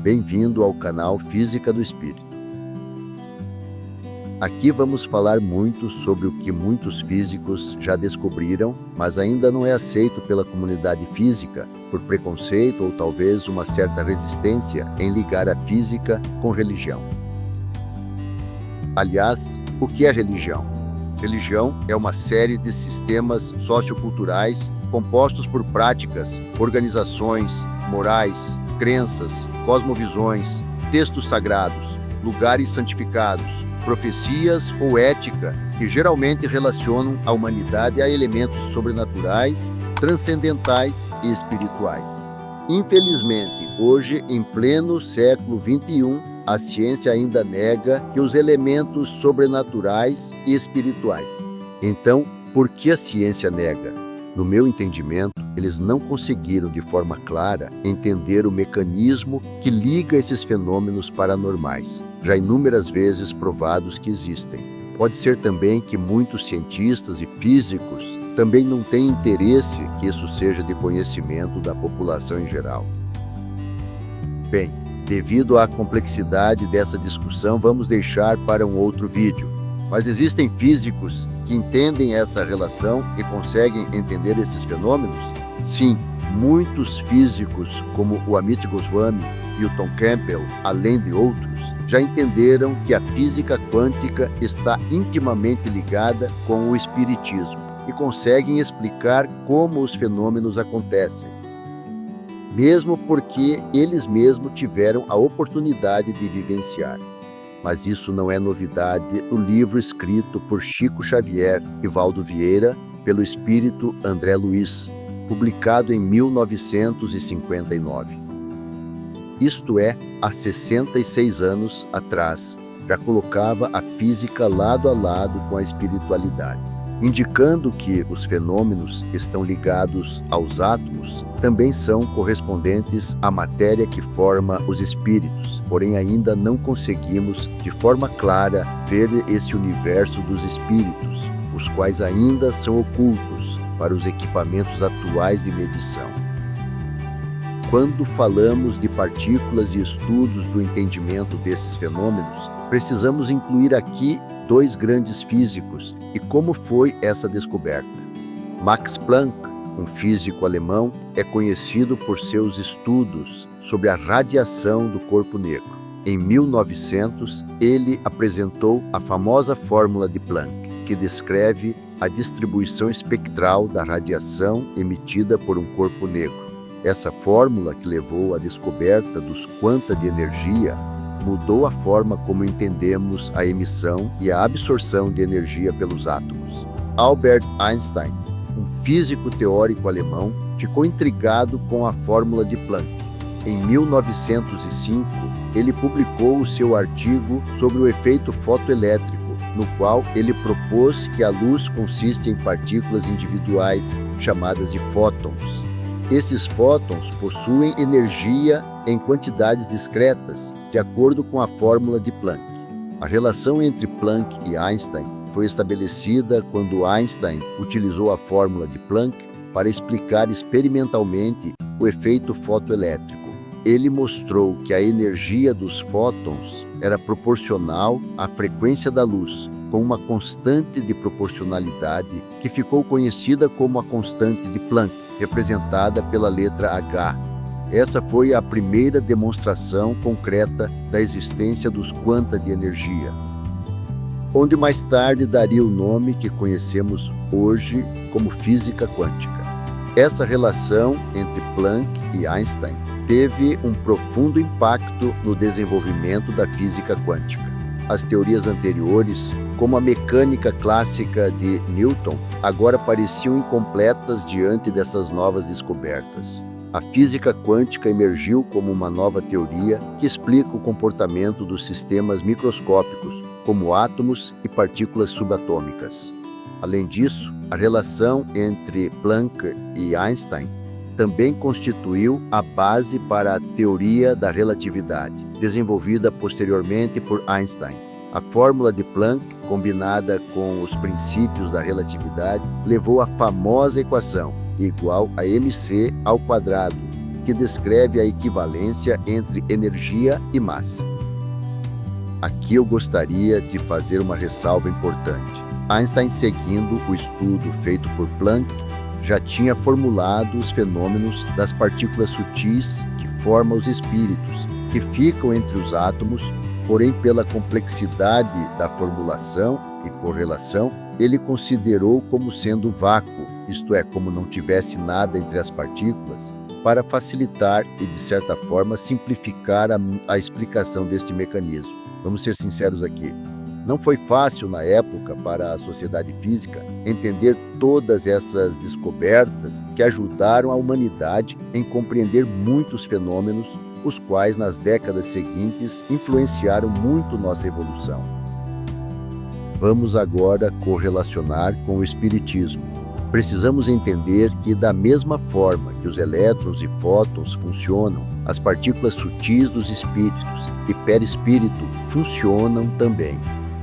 Bem-vindo ao canal Física do Espírito. Aqui vamos falar muito sobre o que muitos físicos já descobriram, mas ainda não é aceito pela comunidade física, por preconceito ou talvez uma certa resistência em ligar a física com religião. Aliás, o que é religião? Religião é uma série de sistemas socioculturais compostos por práticas, organizações, morais, crenças, cosmovisões, textos sagrados, lugares santificados, profecias ou ética que geralmente relacionam a humanidade a elementos sobrenaturais, transcendentais e espirituais. Infelizmente, hoje, em pleno século XXI, a ciência ainda nega que os elementos sobrenaturais e espirituais. Então, por que a ciência nega? No meu entendimento, eles não conseguiram de forma clara entender o mecanismo que liga esses fenômenos paranormais, já inúmeras vezes provados que existem. Pode ser também que muitos cientistas e físicos também não têm interesse que isso seja de conhecimento da população em geral. Bem, devido à complexidade dessa discussão, vamos deixar para um outro vídeo. Mas existem físicos que entendem essa relação e conseguem entender esses fenômenos? Sim, muitos físicos, como o Amit Goswami e o Tom Campbell, além de outros, já entenderam que a física quântica está intimamente ligada com o espiritismo e conseguem explicar como os fenômenos acontecem, mesmo porque eles mesmos tiveram a oportunidade de vivenciar. Mas isso não é novidade no livro escrito por Chico Xavier e Valdo Vieira pelo espírito André Luiz, publicado em 1959. Isto é, há 66 anos atrás, já colocava a física lado a lado com a espiritualidade, indicando que os fenômenos estão ligados aos átomos, também são correspondentes à matéria que forma os espíritos, porém ainda não conseguimos de forma clara ver esse universo dos espíritos, os quais ainda são ocultos para os equipamentos atuais de medição. Quando falamos de partículas e estudos do entendimento desses fenômenos, precisamos incluir aqui dois grandes físicos e como foi essa descoberta. Max Planck, um físico alemão, é conhecido por seus estudos sobre a radiação do corpo negro. Em 1900, ele apresentou a famosa fórmula de Planck, que descreve a distribuição espectral da radiação emitida por um corpo negro. Essa fórmula, que levou à descoberta dos quanta de energia, mudou a forma como entendemos a emissão e a absorção de energia pelos átomos. Albert Einstein, um físico teórico alemão, ficou intrigado com a fórmula de Planck. Em 1905, ele publicou o seu artigo sobre o efeito fotoelétrico, no qual ele propôs que a luz consiste em partículas individuais, chamadas de fótons. Esses fótons possuem energia em quantidades discretas, de acordo com a fórmula de Planck. A relação entre Planck e Einstein foi estabelecida quando Einstein utilizou a fórmula de Planck para explicar experimentalmente o efeito fotoelétrico. Ele mostrou que a energia dos fótons era proporcional à frequência da luz, com uma constante de proporcionalidade que ficou conhecida como a constante de Planck, representada pela letra H. Essa foi a primeira demonstração concreta da existência dos quanta de energia, onde mais tarde daria o nome que conhecemos hoje como física quântica. Essa relação entre Planck e Einstein teve um profundo impacto no desenvolvimento da física quântica. As teorias anteriores, como a mecânica clássica de Newton, agora pareciam incompletas diante dessas novas descobertas. A física quântica emergiu como uma nova teoria que explica o comportamento dos sistemas microscópicos, como átomos e partículas subatômicas. Além disso, a relação entre Planck e Einstein também constituiu a base para a teoria da relatividade, desenvolvida posteriormente por Einstein. A fórmula de Planck, combinada com os princípios da relatividade, levou à famosa equação igual a mc², que descreve a equivalência entre energia e massa. Aqui eu gostaria de fazer uma ressalva importante. Einstein, seguindo o estudo feito por Planck, já tinha formulado os fenômenos das partículas sutis que formam os espíritos, que ficam entre os átomos, porém pela complexidade da formulação e correlação, ele considerou como sendo vácuo, isto é, como não tivesse nada entre as partículas, para facilitar e, de certa forma, simplificar a explicação deste mecanismo. Vamos ser sinceros aqui. Não foi fácil na época para a sociedade física entender todas essas descobertas que ajudaram a humanidade em compreender muitos fenômenos, os quais nas décadas seguintes influenciaram muito nossa evolução. Vamos agora correlacionar com o espiritismo. Precisamos entender que, da mesma forma que os elétrons e fótons funcionam, as partículas sutis dos espíritos e perispírito funcionam também.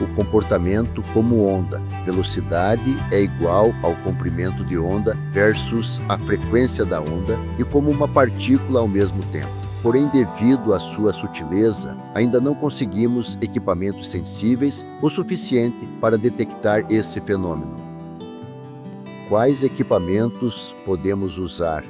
O comportamento como onda. Velocidade é igual ao comprimento de onda versus a frequência da onda e como uma partícula ao mesmo tempo. Porém, devido à sua sutileza, ainda não conseguimos equipamentos sensíveis o suficiente para detectar esse fenômeno. Quais equipamentos podemos usar?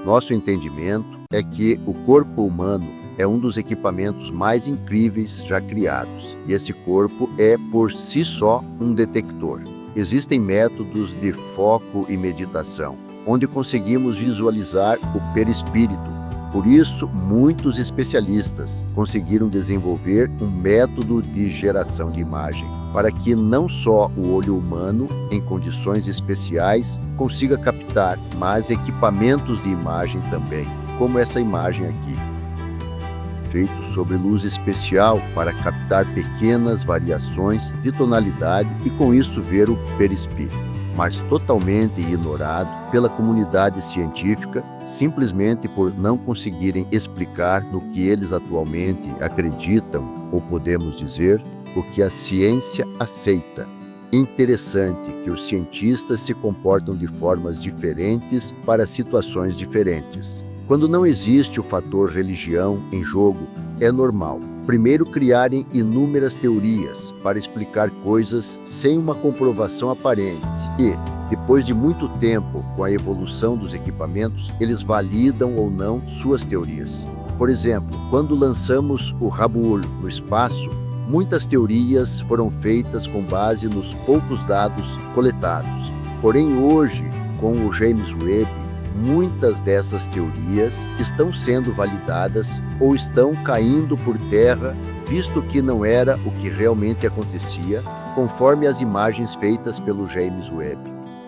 Nosso entendimento é que o corpo humano é um dos equipamentos mais incríveis já criados, e esse corpo é, por si só, um detector. Existem métodos de foco e meditação, onde conseguimos visualizar o perispírito. Por isso, muitos especialistas conseguiram desenvolver um método de geração de imagem, para que não só o olho humano, em condições especiais, consiga captar, mas equipamentos de imagem também, como essa imagem aqui, feito sobre luz especial para captar pequenas variações de tonalidade e com isso ver o perispírito, mas totalmente ignorado pela comunidade científica, simplesmente por não conseguirem explicar no que eles atualmente acreditam, ou podemos dizer, o que a ciência aceita. Interessante que os cientistas se comportam de formas diferentes para situações diferentes. Quando não existe o fator religião em jogo, é normal, primeiro, criarem inúmeras teorias para explicar coisas sem uma comprovação aparente e, depois de muito tempo, com a evolução dos equipamentos, eles validam ou não suas teorias. Por exemplo, quando lançamos o Hubble no espaço, muitas teorias foram feitas com base nos poucos dados coletados. Porém, hoje, com o James Webb, muitas dessas teorias estão sendo validadas ou estão caindo por terra, visto que não era o que realmente acontecia, conforme as imagens feitas pelo James Webb.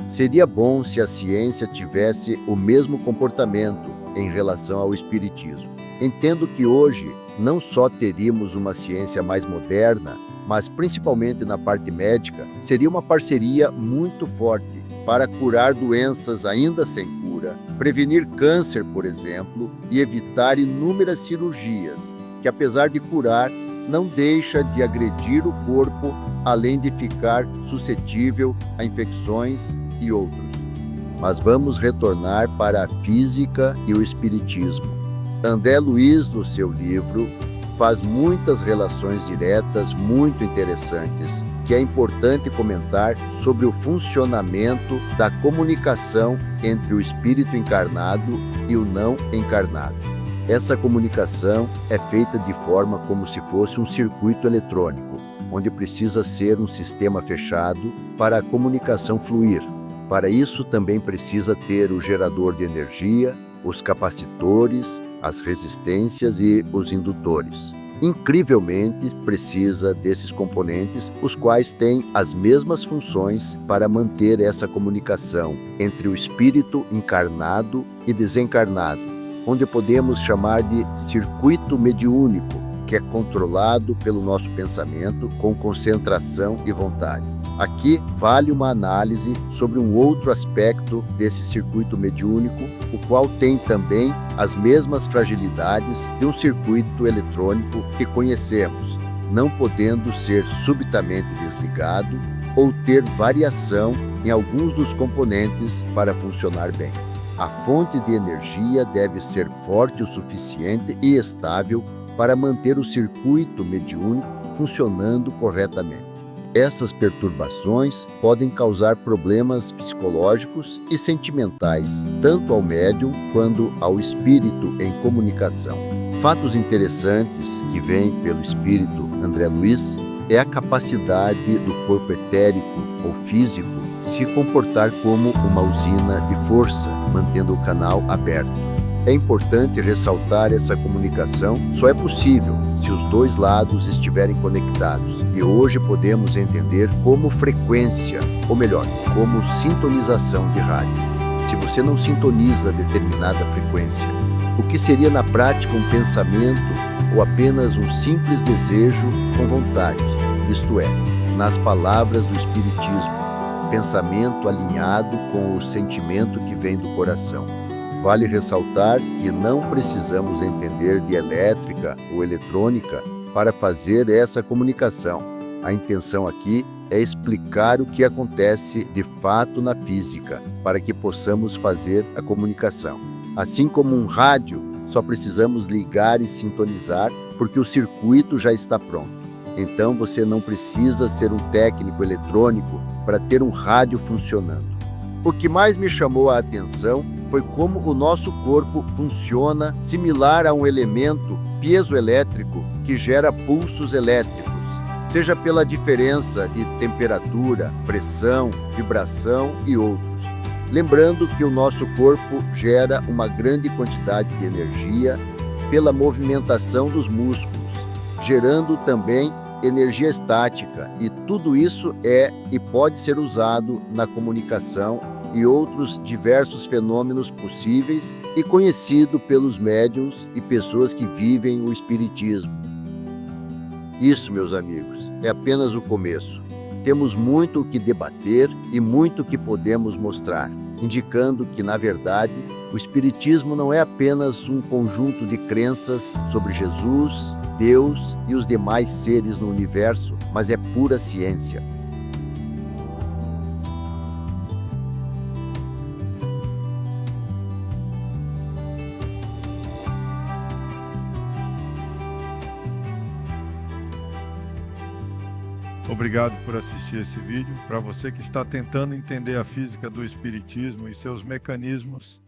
Seria bom se a ciência tivesse o mesmo comportamento em relação ao espiritismo. Entendo que hoje não só teríamos uma ciência mais moderna, mas principalmente na parte médica, seria uma parceria muito forte para curar doenças ainda sem cura, prevenir câncer, por exemplo, e evitar inúmeras cirurgias, que apesar de curar, não deixa de agredir o corpo, além de ficar suscetível a infecções e outros. Mas vamos retornar para a física e o espiritismo. André Luiz, no seu livro, faz muitas relações diretas muito interessantes, que é importante comentar sobre o funcionamento da comunicação entre o espírito encarnado e o não encarnado. Essa comunicação é feita de forma como se fosse um circuito eletrônico, onde precisa ser um sistema fechado para a comunicação fluir. Para isso também precisa ter o gerador de energia, os capacitores, as resistências e os indutores. Incrivelmente, precisa desses componentes, os quais têm as mesmas funções para manter essa comunicação entre o espírito encarnado e desencarnado, onde podemos chamar de circuito mediúnico, que é controlado pelo nosso pensamento com concentração e vontade. Aqui vale uma análise sobre um outro aspecto desse circuito mediúnico, o qual tem também as mesmas fragilidades de um circuito eletrônico que conhecemos, não podendo ser subitamente desligado ou ter variação em alguns dos componentes para funcionar bem. A fonte de energia deve ser forte o suficiente e estável para manter o circuito mediúnico funcionando corretamente. Essas perturbações podem causar problemas psicológicos e sentimentais, tanto ao médium quanto ao espírito em comunicação. Fatos interessantes que vêm pelo espírito André Luiz é a capacidade do corpo etérico ou físico se comportar como uma usina de força, mantendo o canal aberto. É importante ressaltar essa comunicação só é possível se os dois lados estiverem conectados, e hoje podemos entender como frequência, ou melhor, como sintonização de rádio. Se você não sintoniza determinada frequência, o que seria na prática um pensamento ou apenas um simples desejo com vontade, isto é, nas palavras do Espiritismo, pensamento alinhado com o sentimento que vem do coração. Vale ressaltar que não precisamos entender de elétrica ou eletrônica para fazer essa comunicação. A intenção aqui é explicar o que acontece de fato na física, para que possamos fazer a comunicação. Assim como um rádio, só precisamos ligar e sintonizar, porque o circuito já está pronto. Então você não precisa ser um técnico eletrônico para ter um rádio funcionando. O que mais me chamou a atenção foi como o nosso corpo funciona similar a um elemento piezoelétrico que gera pulsos elétricos, seja pela diferença de temperatura, pressão, vibração e outros. Lembrando que o nosso corpo gera uma grande quantidade de energia pela movimentação dos músculos, gerando também energia estática, e tudo isso é e pode ser usado na comunicação e outros diversos fenômenos possíveis e conhecido pelos médiuns e pessoas que vivem o espiritismo. Isso, meus amigos, é apenas o começo. Temos muito o que debater e muito o que podemos mostrar, indicando que, na verdade, o espiritismo não é apenas um conjunto de crenças sobre Jesus, Deus e os demais seres no universo, mas é pura ciência. Obrigado por assistir esse vídeo. Para você que está tentando entender a física do espiritismo e seus mecanismos,